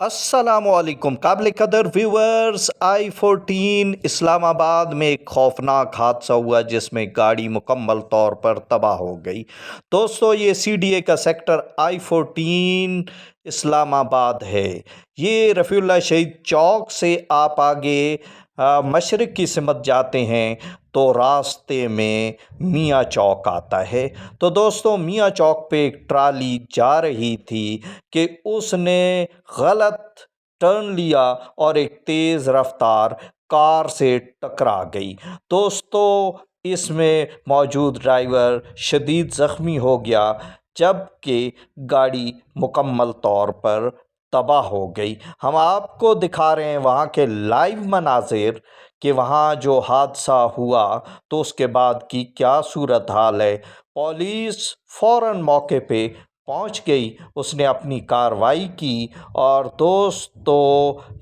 السلام علیکم قابل قدر ویورز، I-14 اسلام آباد میں ایک خوفناک حادثہ ہوا جس میں گاڑی مکمل طور پر تباہ ہو گئی۔ دوستو، یہ CDA کا سیکٹر I-14 اسلام آباد ہے۔ یہ رفیع اللہ شہید چوک سے آپ آگے مشرق کی سمت جاتے ہیں تو راستے میں میاں چوک آتا ہے۔ تو دوستو، میاں چوک پہ ایک ٹرالی جا رہی تھی کہ اس نے غلط ٹرن لیا اور ایک تیز رفتار کار سے ٹکرا گئی۔ دوستو، اس میں موجود ڈرائیور شدید زخمی ہو گیا جبکہ گاڑی مکمل طور پر تباہ ہو گئی۔ ہم آپ کو دکھا رہے ہیں وہاں کے لائیو مناظر کہ وہاں جو حادثہ ہوا تو اس کے بعد کی کیا صورتحال ہے۔ پولیس فوراً موقع پہ پہنچ گئی، اس نے اپنی کارروائی کی اور دوستو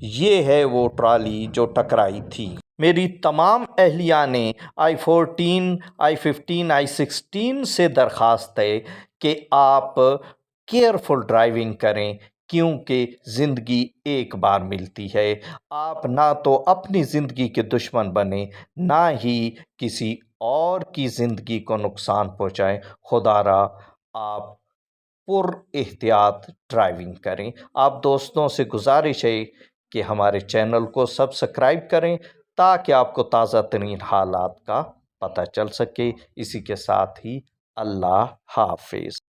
یہ ہے وہ ٹرالی جو ٹکرائی تھی۔ میری تمام اہلیہ نے I-14 I-15 I-16 سے درخواست ہے کہ آپ کیئرفل ڈرائیونگ کریں کیونکہ زندگی ایک بار ملتی ہے۔ آپ نہ تو اپنی زندگی کے دشمن بنیں نہ ہی کسی اور کی زندگی کو نقصان پہنچائیں۔ خدا را آپ پر احتیاط ڈرائیونگ کریں۔ آپ دوستوں سے گزارش ہے کہ ہمارے چینل کو سبسکرائب کریں تاکہ آپ کو تازہ ترین حالات کا پتہ چل سکے۔ اسی کے ساتھ ہی اللہ حافظ۔